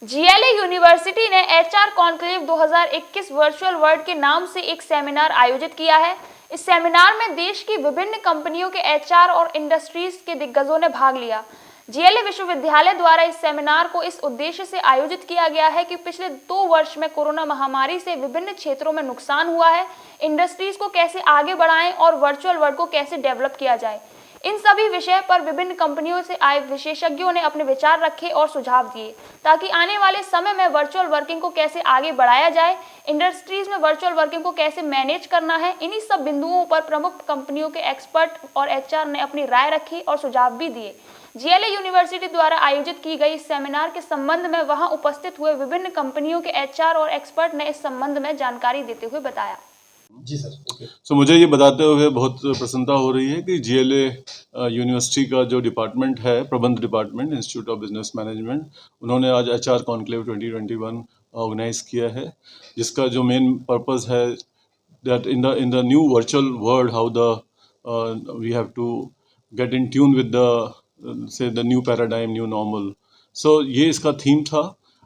GLA university ने HR conclave 2021 virtual world के नाम से एक सेमिनार आयोजित किया है। इस सेमिनार में देश की विभिन्न कंपनियों के एचआर और इंडस्ट्रीज के दिग्गजों ने भाग लिया। जीएलए विश्वविद्यालय द्वारा इस सेमिनार को इस उद्देश्य से आयोजित किया गया है कि पिछले 2 वर्ष में कोरोना महामारी से विभिन्न क्षेत्रों में नुकसान हुआ है, इंडस्ट्रीज को कैसे आगे बढ़ाएं और वर्चुअल वर्ल्ड को कैसे डेवलप किया जाए। इन सभी विषय पर विभिन्न कंपनियों से आए विशेषज्ञों ने अपने विचार रखे और सुझाव दिए ताकि आने वाले समय में वर्चुअल वर्किंग को कैसे आगे बढ़ाया जाए, इंडस्ट्रीज में वर्चुअल वर्किंग को कैसे मैनेज करना है। इन्हीं सब बिंदुओं पर प्रमुख कंपनियों के एक्सपर्ट और एचआर ने अपनी राय रखी और सुझाव भी दिए। जीएलए यूनिवर्सिटी द्वारा आयोजित की गई इस सेमिनार के संबंध में वहां उपस्थित हुए विभिन्न कंपनियों के एचआर और एक्सपर्ट ने इस संबंध में जानकारी देते हुए बताया। जी सर। ओके। सो मुझे ये बताते हुए बहुत प्रसन्नता हो रही है कि जीएलए यूनिवर्सिटी का जो डिपार्टमेंट है, प्रबंध department, institute of business management, उन्होंने आज एचआर कॉन्क्लेव 2021 ऑर्गेनाइज किया है, जिसका जो मेन पर्पस है that in the new virtual world how we have to get in tune with the say the new paradigm, new normal. So ये इसका theme था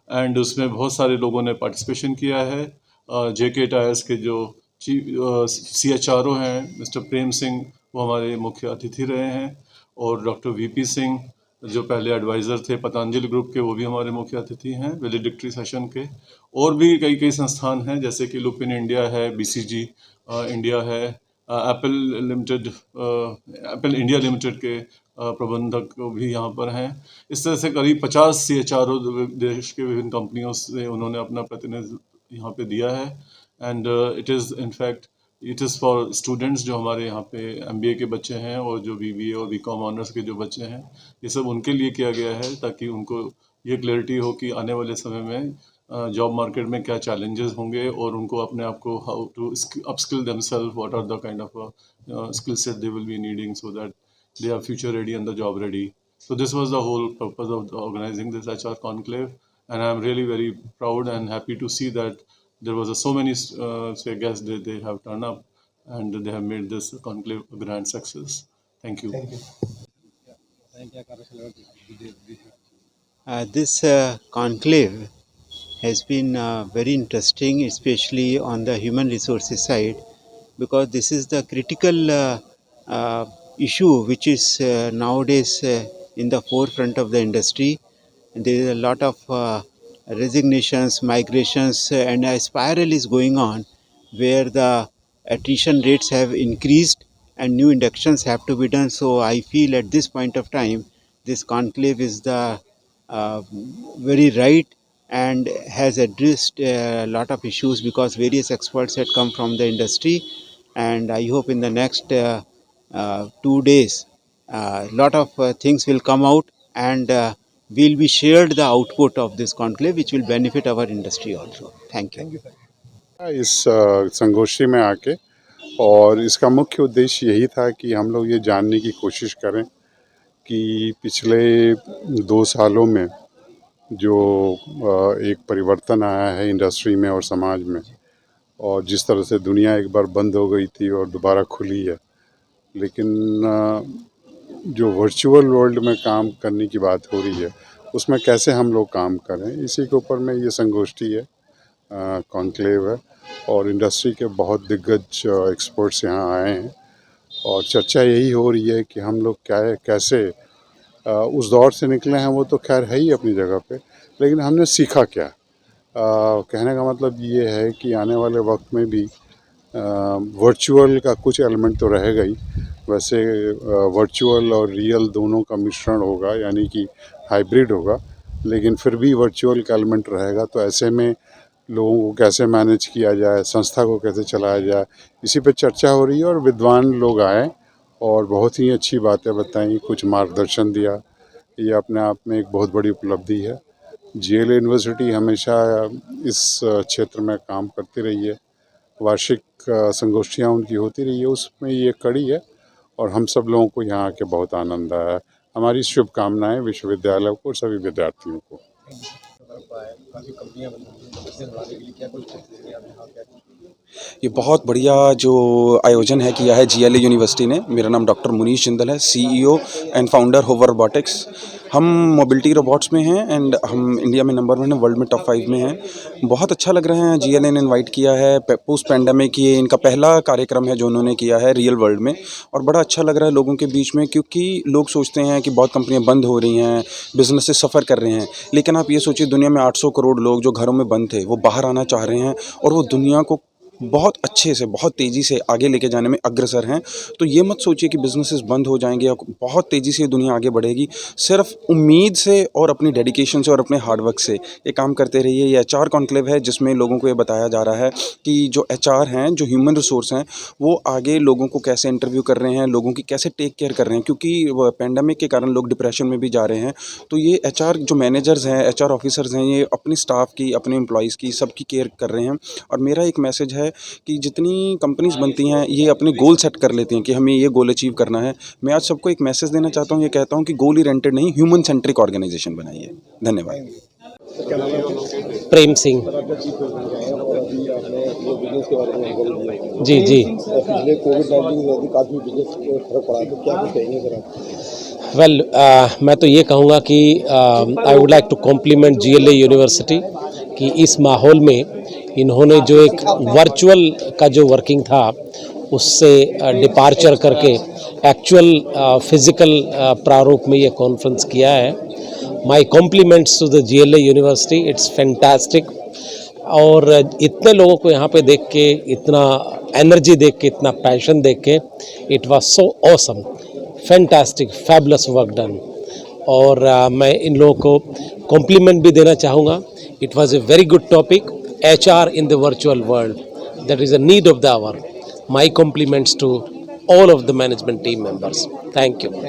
एंड उसमें बहुत सारे लोगों ने पार्टिसिपेशन किया है। जेके टायर्स के जो CHRO हैं मिस्टर प्रेम सिंह, वो हमारे मुख्य अतिथि रहे हैं, और डॉक्टर वीपी सिंह जो पहले एडवाइज़र थे पतंजलि ग्रुप के, वो भी हमारे मुख्य अतिथि हैं वैलिडिक्टरी सेशन के। और भी कई संस्थान हैं जैसे कि लुपिन इंडिया है, BCG इंडिया है, एप्पल इंडिया लिमिटेड के प्रबंधक भी यहाँ पर हैं। इस तरह से करीब 50 CHRO देश के विभिन्न कंपनियों से उन्होंने अपना प्रतिनिधित्व यहाँ पे दिया है। And it is for students जो हमारे यहाँ पे MBA के बच्चे हैं और जो BBA और BCom ऑनर्स के जो बच्चे हैं, ये सब उनके लिए किया गया है ताकि उनको ये क्लैरिटी हो कि आने वाले समय में जॉब मार्केट में क्या चैलेंजेस होंगे और उनको अपने आप को how to upskill themselves, what are the kind of skill set they will be needing so that they are future ready and the job ready. So this was the whole purpose of organizing this HR conclave, and I am really very proud and happy to see that there was so many guests that they have turned up and they have made this conclave a grand success. Thank you. Thank you. This conclave has been very interesting, especially on the human resources side, because this is the critical issue which is nowadays in the forefront of the industry. And there is a lot of resignations, migrations, and a spiral is going on where the attrition rates have increased and new inductions have to be done. So I feel at this point of time this conclave is the very right and has addressed a lot of issues because various experts had come from the industry, and I hope in the next 2 days a lot of things will come out and will be shared the output of this conclave which will benefit our industry also. Thank you. Thank you, sir. इस संगोष्ठी में आके, और इसका मुख्य उद्देश्य यही था कि हम लोग ये जानने की कोशिश करें कि पिछले 2 सालों में जो एक परिवर्तन आया है इंडस्ट्री में और समाज में, और जिस तरह से दुनिया एक बार बंद हो गई थी और दोबारा खुली है, लेकिन जो वर्चुअल वर्ल्ड में काम करने की बात हो रही है उसमें कैसे हम लोग काम करें, इसी के ऊपर में ये संगोष्ठी है, कॉन्क्लेव है, और इंडस्ट्री के बहुत दिग्गज एक्सपर्ट्स यहाँ आए हैं और चर्चा यही हो रही है कि हम लोग कैसे उस दौर से निकले हैं। वो तो खैर है ही अपनी जगह पे, लेकिन हमने सीखा क्या। कहने का मतलब ये है कि आने वाले वक्त में भी वर्चुअल का कुछ एलिमेंट तो रहेगा ही, वैसे वर्चुअल और रियल दोनों का मिश्रण होगा, यानी कि हाइब्रिड होगा, लेकिन फिर भी वर्चुअल का एलिमेंट रहेगा। तो ऐसे में लोगों को कैसे मैनेज किया जाए, संस्था को कैसे चलाया जाए, इसी पे चर्चा हो रही है। और विद्वान लोग आए और बहुत ही अच्छी बातें बताई, कुछ मार्गदर्शन दिया। ये अपने आप में एक बहुत बड़ी उपलब्धि है। जीएलए यूनिवर्सिटी हमेशा इस क्षेत्र में काम करती रही है, वार्षिक संगोष्ठियाँ उनकी होती रही है, उसमें ये कड़ी है और हम सब लोगों को यहाँ आके बहुत आनंद आया है। हमारी शुभकामनाएं विश्वविद्यालय को और सभी विद्यार्थियों को। ये बहुत बढ़िया जो आयोजन है किया है जीएलए यूनिवर्सिटी ने। मेरा नाम डॉक्टर मुनीश जिंदल है, CEO and founder Hover Robotics. हम मोबिलिटी रोबोट्स में हैं एंड हम इंडिया में नंबर 1 है, वर्ल्ड में टॉप 5 में हैं। बहुत अच्छा लग रहा है, GLA ने इनवाइट किया है पोस्ट पैंडेमिक, ये इनका पहला कार्यक्रम है जो उन्होंने किया है रियल वर्ल्ड में, और बड़ा अच्छा लग रहा है लोगों के बीच में, क्योंकि लोग सोचते हैं कि बहुत कंपनियां बंद हो रही हैं, बिजनेसेस सफ़र कर रहे हैं, लेकिन आप ये सोचिए दुनिया में 800 करोड़ लोग जो घरों में बंद थे वो बाहर आना चाह रहे हैं और वो दुनिया को बहुत अच्छे से, बहुत तेज़ी से आगे लेके जाने में अग्रसर हैं। तो ये मत सोचिए कि बिजनेसेस बंद हो जाएंगे, और बहुत तेज़ी से दुनिया आगे बढ़ेगी। सिर्फ उम्मीद से और अपनी डेडिकेशन से और अपने हार्डवर्क से ये काम करते रहिए। ये HR कॉन्क्लेव है जिसमें लोगों को ये बताया जा रहा है कि जो HR हैं, जो ह्यूमन रिसोर्स हैं, वो आगे लोगों को कैसे इंटरव्यू कर रहे हैं, लोगों की कैसे टेक केयर कर रहे हैं, क्योंकि पैंडमिक के कारण लोग डिप्रेशन में भी जा रहे हैं। तो ये HR जो मैनेजर्स हैं, HR ऑफिसर्स हैं, ये अपनी स्टाफ की, अपने एम्प्लॉयज़ की, सबकी केयर कर रहे हैं। और मेरा एक मैसेज है कि जितनी कंपनीज बनती हैं ये अपने गोल सेट कर लेती हैं कि हमें ये गोल अचीव करना है। मैं आज सबको एक मैसेज देना चाहता हूँ, ये कहता हूँ कि गोल ओरिएंटेड नहीं, ह्यूमन सेंट्रिक ऑर्गेनाइजेशन बनाइए। धन्यवाद। प्रेम सिंह। जी जी। पिछले कोविड-19 काफ़ी बिजनेस को फर्क पड़ा, तो क्या कुछ कहेंगे सर आप? वेल, मैं तो ये कहूँगा कि I would like to compliment GLA university कि इस माहौल में इन्होंने जो एक वर्चुअल का जो वर्किंग था उससे डिपार्चर करके एक्चुअल फिज़िकल प्रारूप में ये कॉन्फ्रेंस किया है। My compliments to the GLA university, it's fantastic. और इतने लोगों को यहाँ पे देख के, इतना एनर्जी देख के, इतना पैशन देख के, it was so awesome, fantastic, fabulous work done. और मैं इन लोगों को कॉम्प्लीमेंट भी देना चाहूँगा। It was a very good topic, HR in the virtual world. That is a need of the hour. My compliments to all of the management team members. Thank you.